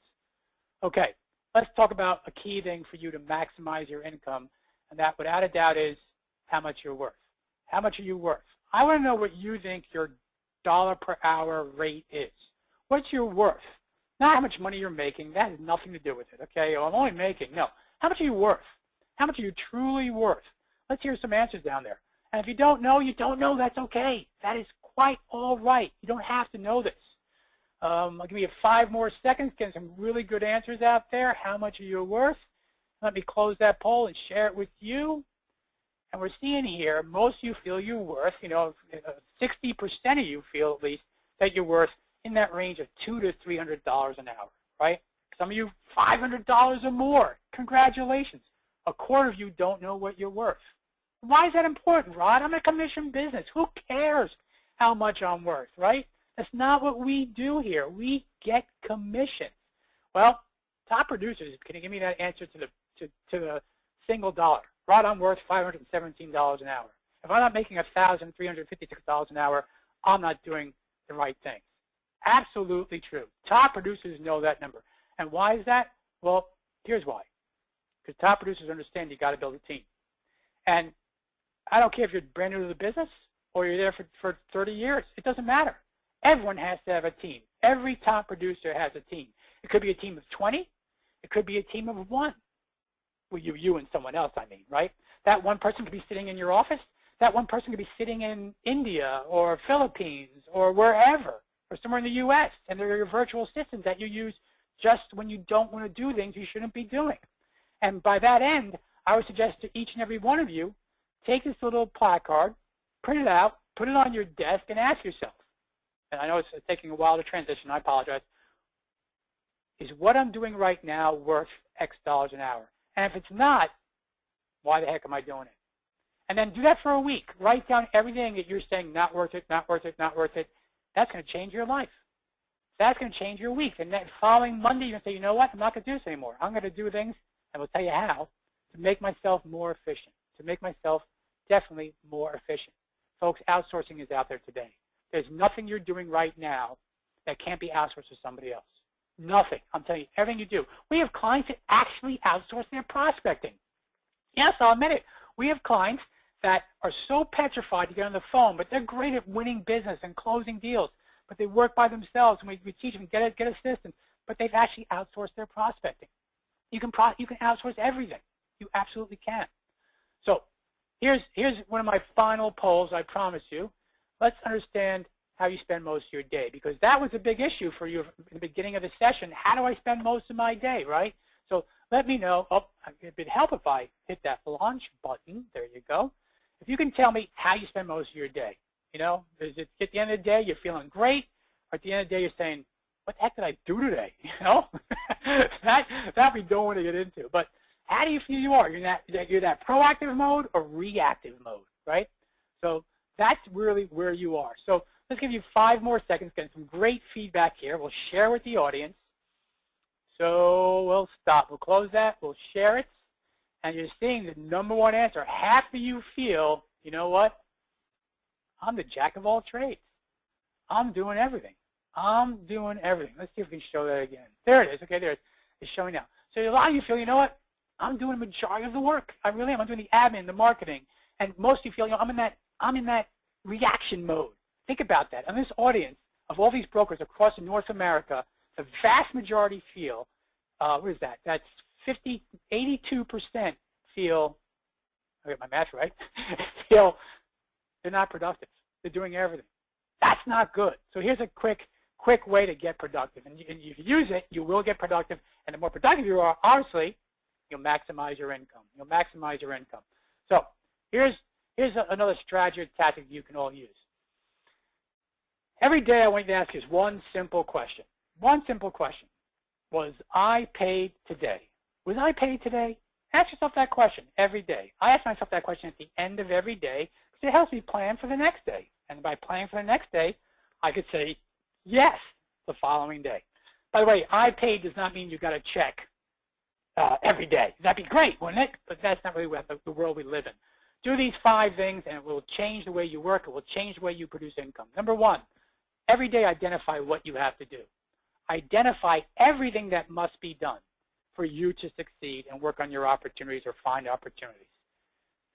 Okay, let's talk about a key thing for you to maximize your income, and that, without a doubt, is how much you're worth. How much are you worth? I want to know what you think your dollar per hour rate is. What's your worth? Not how much money you're making. That has nothing to do with it, okay? Oh, I'm only making. No. How much are you worth? How much are you truly worth? Let's hear some answers down there. And if you don't know, you don't know. That's okay. That is quite all right. You don't have to know this. I'll give you 5 more seconds, get some really good answers out there. How much are you worth? Let me close that poll and share it with you. And we're seeing here, most of you feel you're worth, 60% of you feel at least that you're worth in that range of $200 to $300 an hour, right? Some of you, $500 or more. Congratulations. A quarter of you don't know what you're worth. Why is that important, Rod? I'm in a commission business. Who cares how much I'm worth, right? That's not what we do here. We get commission. Well, top producers, can you give me that answer to the single dollar? Rod, I'm worth $517 an hour. If I'm not making $1,356 an hour, I'm not doing the right thing. Absolutely true. Top producers know that number. And why is that? Well, here's why. Because top producers understand you got to build a team. And I don't care if you're brand new to the business or you're there for 30 years. It doesn't matter. Everyone has to have a team. Every top producer has a team. It could be a team of 20. It could be a team of 1. Well, you and someone else, I mean, right? That one person could be sitting in your office. That one person could be sitting in India or Philippines or wherever, or somewhere in the U.S., and they're your virtual assistants that you use just when you don't want to do things you shouldn't be doing. And by that end, I would suggest to each and every one of you, take this little placard, print it out, put it on your desk, and ask yourself, and I know it's taking a while to transition, I apologize, is what I'm doing right now worth X dollars an hour? And if it's not, why the heck am I doing it? And then do that for a week. Write down everything that you're saying, not worth it, not worth it, not worth it. That's going to change your life. That's going to change your week. And then following Monday, you're going to say, you know what, I'm not going to do this anymore. I'm going to do things, and we'll tell you how, to make myself more efficient, to make myself definitely more efficient. Folks, outsourcing is out there today. There's nothing you're doing right now that can't be outsourced to somebody else. Nothing. I'm telling you, everything you do. We have clients that actually outsource their prospecting. Yes, I'll admit it. We have clients that are so petrified to get on the phone, but they're great at winning business and closing deals, but they work by themselves, and we teach them, get assistance, but they've actually outsourced their prospecting. You can outsource everything. You absolutely can. So here's one of my final polls, I promise you. Let's understand how you spend most of your day, because that was a big issue for you in the beginning of the session. How do I spend most of my day, right? So let me know. Oh, it'd help if I hit that launch button. There you go. If you can tell me how you spend most of your day. You know, is it at the end of the day you're feeling great, or at the end of the day you're saying, what the heck did I do today? You know, that we don't want to get into. But how do you feel you are? You're that proactive mode or reactive mode, right? So that's really where you are. So let's give you 5 more seconds, getting some great feedback here. We'll share with the audience. So we'll stop. We'll close that. We'll share it. And you're seeing the #1 answer. Half of you feel, you know what? I'm the jack of all trades. I'm doing everything. I'm doing everything. Let's see if we can show that again. There it is. Okay, there it is. It's showing now. So a lot of you feel, you know what? I'm doing the majority of the work. I really am. I'm doing the admin, the marketing. And most of you feel, you know, I'm in that reaction mode. Think about that. In this audience of all these brokers across North America, the vast majority feel, what is that? That's 82% feel, I got my math right, feel they're not productive. They're doing everything. That's not good. So here's a quick way to get productive. And if you use it, you will get productive. And the more productive you are, obviously, you'll maximize your income. You'll maximize your income. So here's another strategy or tactic you can all use. Every day I want you to ask is one simple question. One simple question. Was I paid today? Was I paid today? Ask yourself that question every day. I ask myself that question at the end of every day because it helps me plan for the next day. And by planning for the next day, I could say yes the following day. By the way, I paid does not mean you got to check every day. That'd be great, wouldn't it? But that's not really the world we live in. Do these 5 things, and it will change the way you work. It will change the way you produce income. Number 1, every day identify what you have to do. Identify everything that must be done for you to succeed and work on your opportunities or find opportunities.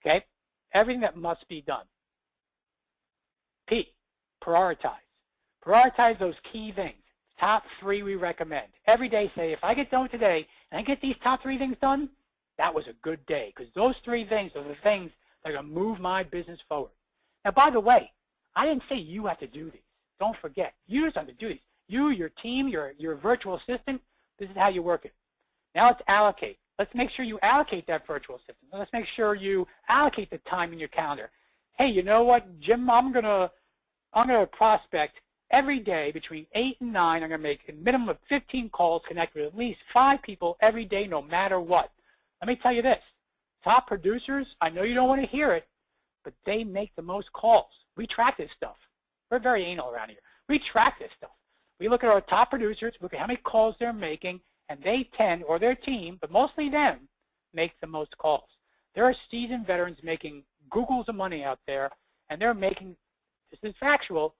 Okay? Everything that must be done. P, prioritize. Prioritize those key things. Top 3 we recommend. Every day say, if I get done today and I get these top 3 things done, that was a good day. Because those 3 things are the things that are going to move my business forward. Now, by the way, I didn't say you have to do these. Don't forget. You just have to do these. You, your team, your virtual assistant, this is how you work it. Now let's allocate. Let's make sure you allocate that virtual assistant. Let's make sure you allocate the time in your calendar. Hey, you know what, Jim, I'm gonna prospect every day between 8 and 9. I'm gonna make a minimum of 15 calls, connect with at least 5 people every day, no matter what. Let me tell you this. Top producers, I know you don't want to hear it, but they make the most calls. We track this stuff. We're very anal around here. We track this stuff. We look at our top producers, look at how many calls they're making, and they tend, or their team, but mostly them, make the most calls. There are seasoned veterans making Googles of money out there, and they're making, this is factual,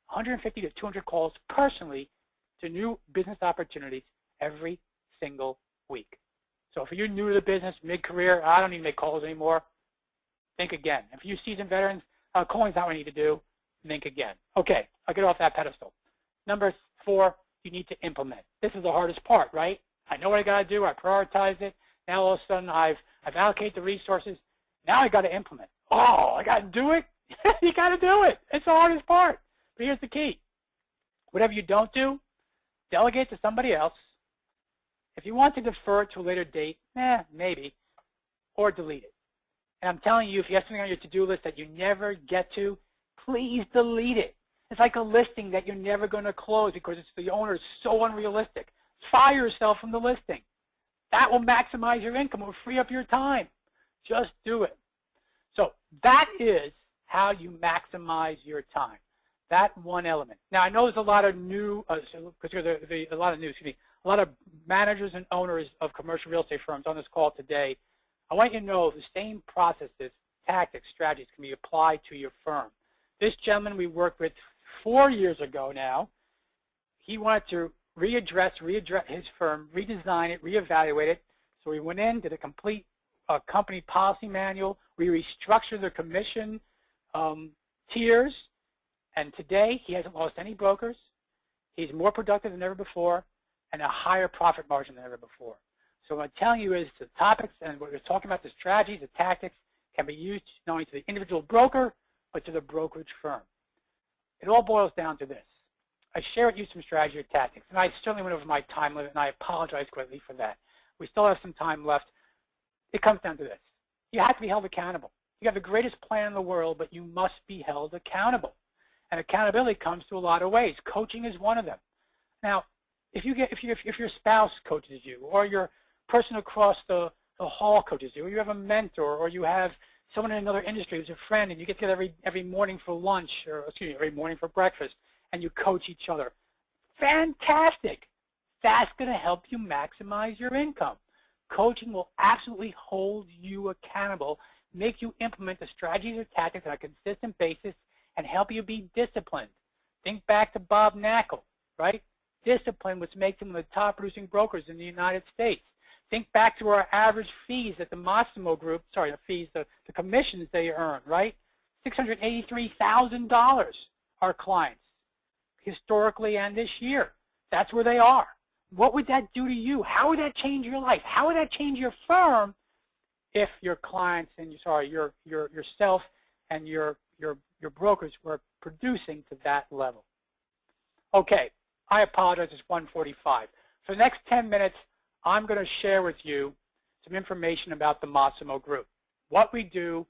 150 to 200 calls personally to new business opportunities every single week. So if you're new to the business, mid-career, I don't need to make calls anymore, think again. If you seasoned veterans, calling's not what you need to do, think again. Okay, I'll get off that pedestal. Number 4, you need to implement. This is the hardest part, right? I know what I got to do. I prioritize it. Now all of a sudden I've allocated the resources. Now I got to implement. Oh, I got to do it? You got to do it. It's the hardest part. But here's the key. Whatever you don't do, delegate to somebody else. If you want to defer it to a later date, maybe, or delete it. And I'm telling you, if you have something on your to-do list that you never get to, please delete it. It's like a listing that you're never going to close because the owner is so unrealistic. Fire yourself from the listing. That will maximize your income. It will free up your time. Just do it. So that is how you maximize your time. That one element. Now I know there's a lot of new, a lot of managers and owners of commercial real estate firms on this call today. I want you to know the same processes, tactics, strategies can be applied to your firm. This gentleman we worked with 4 years ago now, he wanted to readdress his firm, redesign it, reevaluate it. So we went in, did a complete company policy manual. We restructured the commission tiers, and today he hasn't lost any brokers. He's more productive than ever before, and a higher profit margin than ever before. So what I'm telling you is the topics and what we're talking about, the strategies, the tactics, can be used not only to the individual broker, but to the brokerage firm. It all boils down to this. I share with you some strategy or tactics, and I certainly went over my time limit, and I apologize greatly for that. We still have some time left. It comes down to this. You have to be held accountable. You have the greatest plan in the world, but you must be held accountable. And accountability comes through a lot of ways. Coaching is one of them. Now, if your spouse coaches you, or your person across the hall coaches you, or you have a mentor, or you have someone in another industry who's a friend, and you get together every morning for lunch, or every morning for breakfast, and you coach each other. Fantastic. That's going to help you maximize your income. Coaching will absolutely hold you accountable, make you implement the strategies or tactics on a consistent basis, and help you be disciplined. Think back to Bob Knackel, right? Discipline, which makes him one of the top producing brokers in the United States. Think back to our average fees at the Massimo Group, the commissions they earn, right? $683,000 our clients, historically and this year. That's where they are. What would that do to you? How would that change your life? How would that change your firm if your clients and yourself and your brokers were producing to that level? Okay, I apologize, it's 1:45. For the next 10 minutes, I'm going to share with you some information about the Massimo Group. What we do,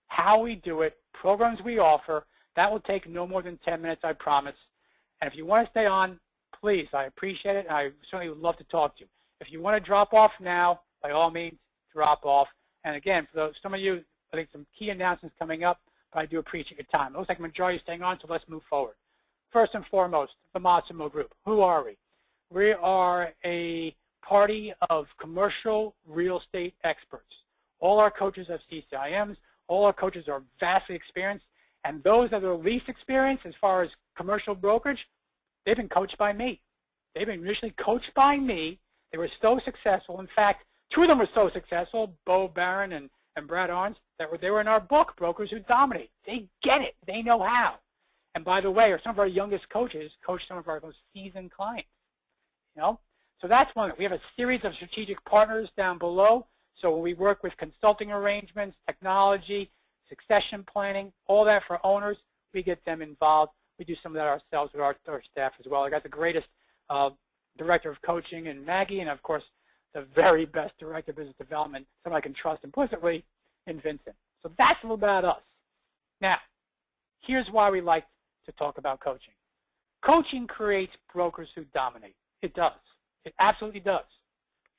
how we do it, programs we offer. That will take no more than 10 minutes, I promise. And if you want to stay on, please, I appreciate it, and I certainly would love to talk to you. If you want to drop off now, by all means, drop off. And again, for those, some of you, I think some key announcements coming up, but I do appreciate your time. It looks like the majority is staying on, so let's move forward. First and foremost, the Massimo Group. Who are we? We are a party of commercial real estate experts. All our coaches have CCIMs. All our coaches are vastly experienced. And those that are least experienced as far as commercial brokerage, they've been coached by me. They've been initially coached by me. They were so successful. In fact, two of them were so successful, Bo Barron and Brad Arns, that they were in our book, Brokers Who Dominate. They get it. They know how. And by the way, some of our youngest coaches coach some of our most seasoned clients. You know? So that's one. We have a series of strategic partners down below. So when we work with consulting arrangements, technology, succession planning, all that for owners, we get them involved. We do some of that ourselves with our staff as well. I got the greatest director of coaching in Maggie, and of course, the very best director of business development, someone I can trust implicitly, in Vincent. So that's a little about us. Now, here's why we like to talk about coaching. Coaching creates brokers who dominate. It does. It absolutely does.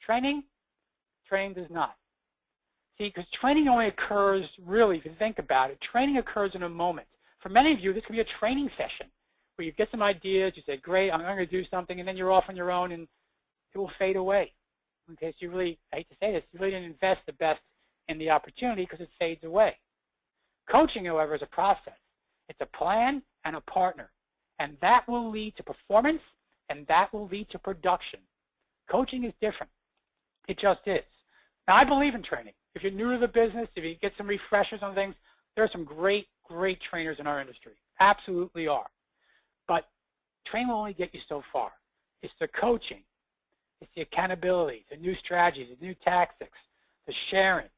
Training does not. See, because training only occurs, really, if you think about it, training occurs in a moment. For many of you, this could be a training session where you get some ideas, you say, great, I'm going to do something, and then you're off on your own, and it will fade away. Okay, so you really, I hate to say this, you really didn't invest the best in the opportunity because it fades away. Coaching, however, is a process. It's a plan and a partner, and that will lead to performance, and that will lead to production. Coaching is different. It just is. Now, I believe in training. If you're new to the business, if you get some refreshers on things, there are some great, great trainers in our industry. Absolutely are. But training will only get you so far. It's the coaching. It's the accountability, the new strategies, the new tactics, the sharing,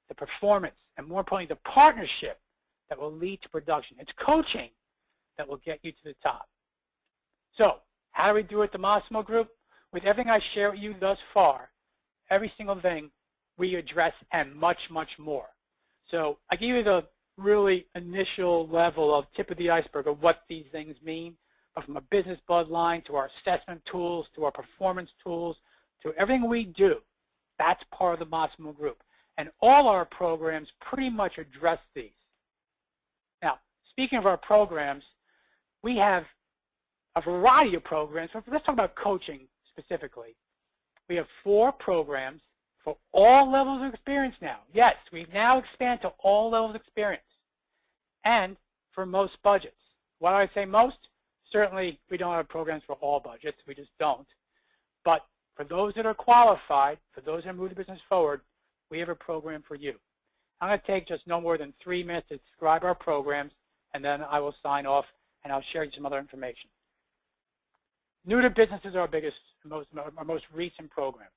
the performance, and more importantly, the partnership that will lead to production. It's coaching that will get you to the top. So how do we do it at the Massimo Group? With everything I share with you thus far, every single thing we address and much, much more. So I give you the really initial level of tip of the iceberg of what these things mean, but from a business bloodline to our assessment tools to our performance tools to everything we do, that's part of the Massimo Group. And all our programs pretty much address these. Now, speaking of our programs, we have a variety of programs. So let's talk about coaching specifically. We have 4 programs for all levels of experience now. Yes, we've now expanded to all levels of experience and for most budgets. Why do I say most? Certainly, we don't have programs for all budgets. We just don't. But for those that are qualified, for those that move the business forward, we have a program for you. I'm going to take just no more than 3 minutes to describe our programs, and then I will sign off, and I'll share you some other information. New to business is our biggest, our most recent program.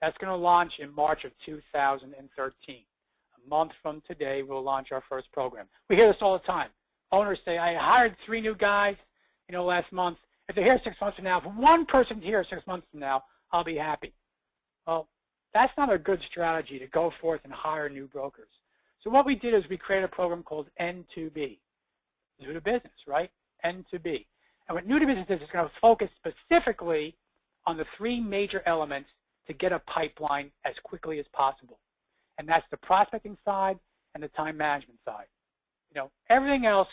That's going to launch in March of 2013. A month from today, we'll launch our first program. We hear this all the time. Owners say, I hired 3 new guys, last month. If they're here 6 months from now, if one person's here 6 months from now, I'll be happy. Well, that's not a good strategy to go forth and hire new brokers. So what we did is we created a program called N2B. New to business, right? N2B. And what new to business is, it's going to focus specifically on the 3 major elements to get a pipeline as quickly as possible. And that's the prospecting side and the time management side. Everything else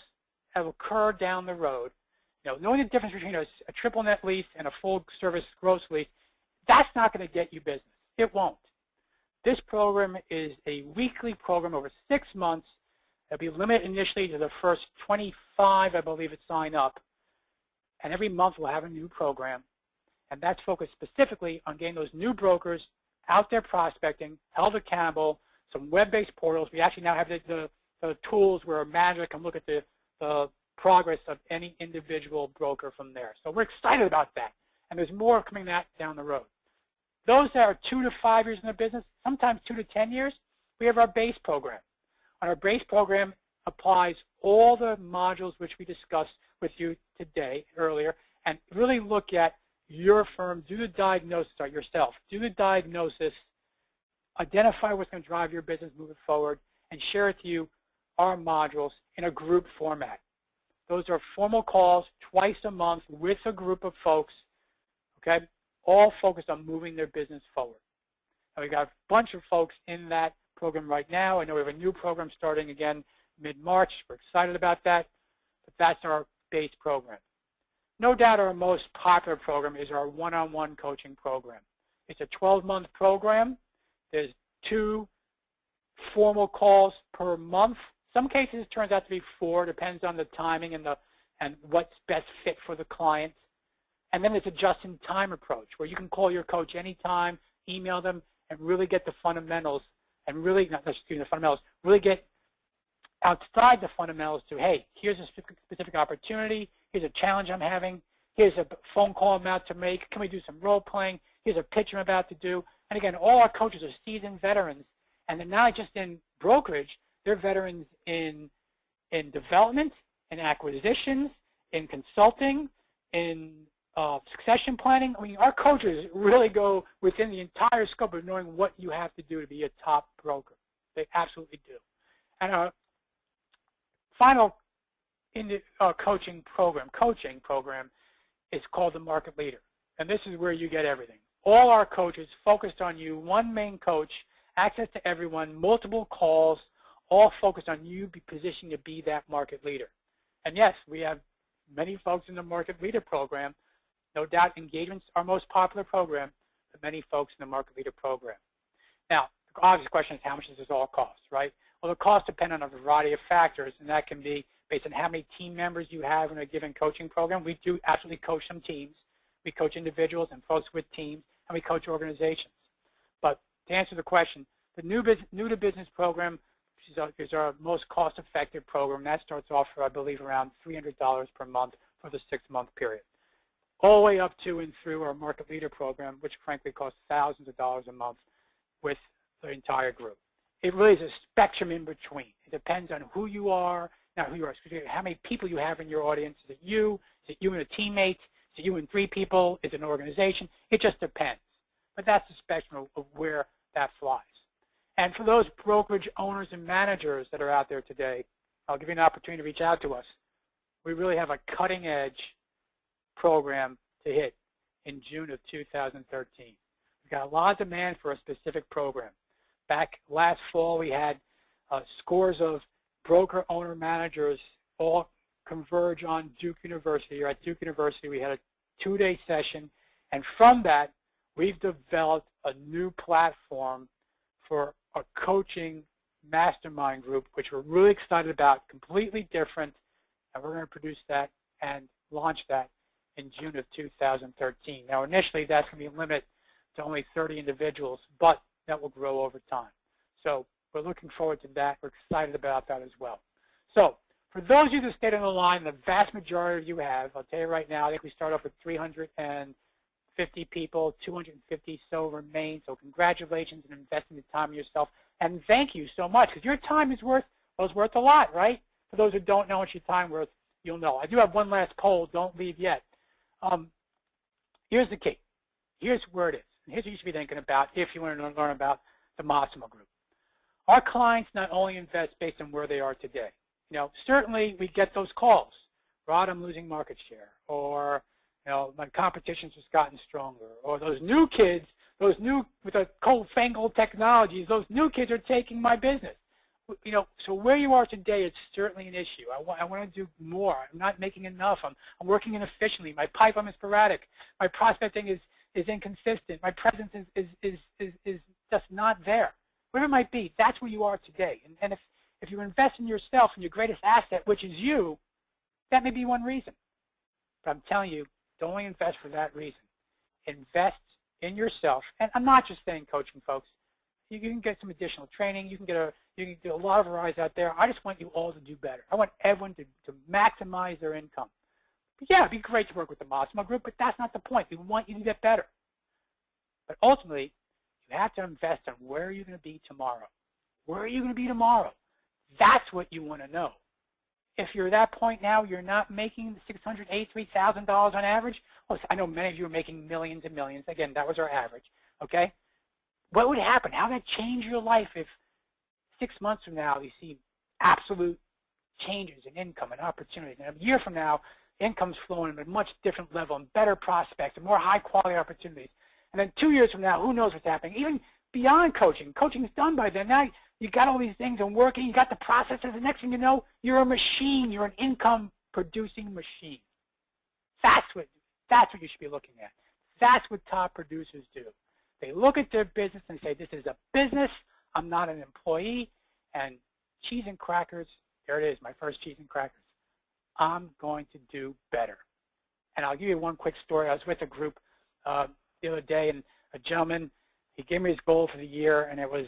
will occur down the road. Knowing the difference between a triple net lease and a full service gross lease, that's not going to get you business. It won't. This program is a weekly program over 6 months. It'll be limited initially to the first 25, I believe, that sign up. And every month we'll have a new program. And that's focused specifically on getting those new brokers out there prospecting, held accountable, some web-based portals. We actually now have the tools where a manager can look at the progress of any individual broker from there. So we're excited about that. And there's more coming down the road. Those that are 2 to 5 years in the business, sometimes 2 to 10 years, we have our base program. And our base program applies all the modules which we discussed with you today, earlier, and really look at your firm, do the diagnosis yourself, do the diagnosis, identify what's going to drive your business moving forward, and share with you our modules in a group format. Those are formal calls twice a month with a group of folks, okay, all focused on moving their business forward. And we got a bunch of folks in that program right now. I know we have a new program starting again mid-March. We're excited about that, but that's our base program. No doubt our most popular program is our one-on-one coaching program. It's a 12-month program. There's 2 formal calls per month. Some cases it turns out to be 4, depends on the timing and what's best fit for the client. And then it's a just-in-time approach where you can call your coach anytime, email them, and really get the fundamentals, and really, not just the fundamentals, really get outside the fundamentals to, hey, here's a specific opportunity, here's a challenge I'm having, here's a phone call I'm about to make, can we do some role playing, here's a pitch I'm about to do. And again, all our coaches are seasoned veterans, and they're not just in brokerage, they're veterans in development, in acquisitions, in consulting, in succession planning. I mean, our coaches really go within the entire scope of knowing what you have to do to be a top broker. They absolutely do. And our final coaching program is called the Market Leader. And this is where you get everything. All our coaches focused on you, one main coach, access to everyone, multiple calls, all focused on you positioning to be that market leader. And yes, we have many folks in the Market Leader program. No doubt engagement's our most popular program, but many folks in the Market Leader program. Now, the obvious question is how much does this all cost, right? Well, the costs depend on a variety of factors, and that can be based on how many team members you have in a given coaching program. We do absolutely coach some teams. We coach individuals and folks with teams, and we coach organizations. But to answer the question, the new to business program is our most cost-effective program. That starts off for, I believe, around $300 per month for the 6-month period, all the way up to and through our Market Leader program, which frankly costs thousands of dollars a month with the entire group. It really is a spectrum in between. It depends on who you are, not who you are, how many people you have in your audience. Is it you? Is it you and a teammate? Is it you and 3 people? Is it an organization? It just depends. But that's the spectrum of where that flies. And for those brokerage owners and managers that are out there today, I'll give you an opportunity to reach out to us. We really have a cutting-edge program to hit in June of 2013. We've got a lot of demand for a specific program. Back last fall, we had scores of broker owner managers all converge on Duke University. Or at Duke University, we had a 2-day session, and from that, we've developed a new platform for a coaching mastermind group, which we're really excited about, completely different, and we're going to produce that and launch that in June of 2013. Now, initially, that's going to be limited to only 30 individuals, but that will grow over time. So we're looking forward to that. We're excited about that as well. So for those of you that stayed on the line, the vast majority of you have, I'll tell you right now, I think we start off with 350 people, 250 so remain. So congratulations on investing the time in yourself. And thank you so much, because your time is worth a lot, right? For those who don't know what your time is worth, you'll know. I do have one last poll. Don't leave yet. Here's the key. Here's where it is. And here's what you should be thinking about if you want to learn about the Massimo Group. Our clients not only invest based on where they are today. You know, certainly we get those calls. Rod, I'm losing market share. Or, you know, my competition's just gotten stronger. Or those new kids, those new, with the cold-fangled technologies, those new kids are taking my business. You know, so where you are today is certainly an issue. I want to do more. I'm not making enough. I'm working inefficiently. My pipeline is sporadic. My prospecting is inconsistent. My presence is just not there. Whatever it might be, that's where you are today. And if you invest in yourself and your greatest asset, which is you, that may be one reason. But I'm telling you, don't only invest for that reason. Invest in yourself. And I'm not just saying coaching, folks. You can get some additional training. You can do a lot of varieties out there. I just want you all to do better. I want everyone to maximize their income. But yeah, it'd be great to work with the Massimo Group, but that's not the point. We want you to get better. But ultimately, you have to invest in where are you going to be tomorrow. Where are you going to be tomorrow? That's what you want to know. If you're at that point now, you're not making $683,000 on average. Well, I know many of you are making millions and millions. Again, that was our average. Okay? What would happen? How would that change your life if 6 months from now you see absolute changes in income and opportunities? And a year from now, income's flowing at a much different level and better prospects and more high-quality opportunities. And then 2 years from now, who knows what's happening? Even beyond coaching. Coaching is done by then. Now you got all these things and working. You got the processes. The next thing you know, you're a machine. You're an income-producing machine. That's what you should be looking at. That's what top producers do. They look at their business and say, this is a business. I'm not an employee. And cheese and crackers, there it is, my first cheese and crackers. I'm going to do better. And I'll give you one quick story. I was with a group the other day, and a gentleman, he gave me his goal for the year, and it was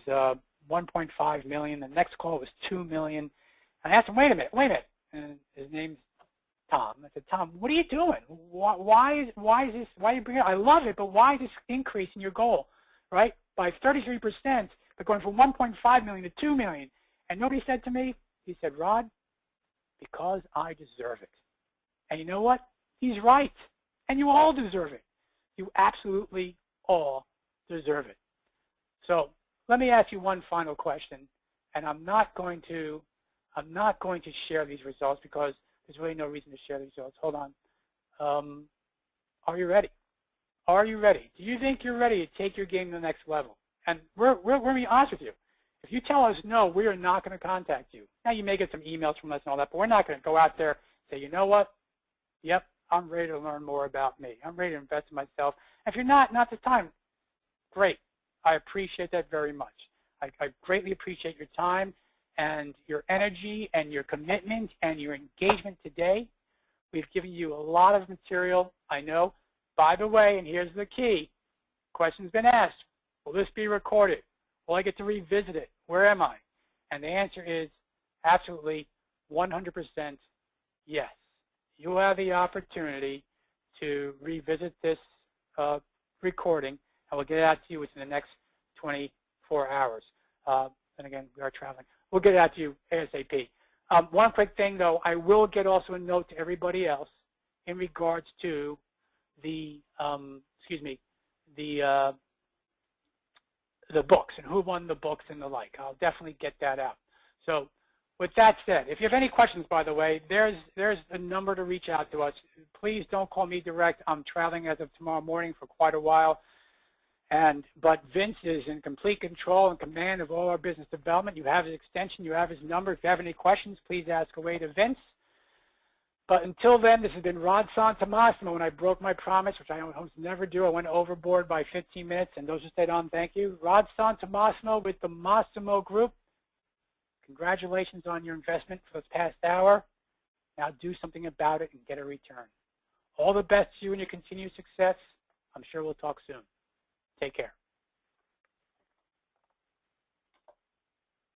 1.5 million. The next goal was 2 million. And I asked him, wait a minute. And his name's Tom. I said, Tom, what are you doing? Why is this? Why are you bringing it? I love it, but why is this increase in your goal, right? By 33%, but going from 1.5 million to 2 million. And nobody said to me, he said, Rod, because I deserve it. And you know what? He's right. And you all deserve it. You absolutely all deserve it. So let me ask you one final question. And I'm not going to share these results because there's really no reason to share these results. Hold on. Are you ready? Are you ready? Do you think you're ready to take your game to the next level? And we're going to be honest with you. If you tell us no, we are not going to contact you. Now, you may get some emails from us and all that, but we're not going to go out there and say, you know what? Yep, I'm ready to learn more about me. I'm ready to invest in myself. If you're not the time. Great. I appreciate that very much. I greatly appreciate your time and your energy and your commitment and your engagement today. We've given you a lot of material, I know. By the way, and here's the key, question's been asked, will this be recorded? Will I get to revisit it? Where am I? And the answer is absolutely 100% yes. You will have the opportunity to revisit this recording, and we'll get it out to you within the next 24 hours. And again, we are traveling. We'll get it out to you ASAP. One quick thing, though, I will get also a note to everybody else in regards to the books and who won the books and the like. I'll definitely get that out. So with that said, if you have any questions, by the way, there's a number to reach out to us. Please don't call me direct. I'm traveling as of tomorrow morning for quite a while. But Vince is in complete control and command of all our business development. You have his extension. You have his number. If you have any questions, please ask away to Vince. But until then, this has been Rod Santomassimo. When I broke my promise, which I almost never do, I went overboard by 15 minutes. And those who stayed on, thank you. Rod Santomassimo with the Massimo Group. Congratulations on your investment for the past hour. Now do something about it and get a return. All the best to you and your continued success. I'm sure we'll talk soon. Take care.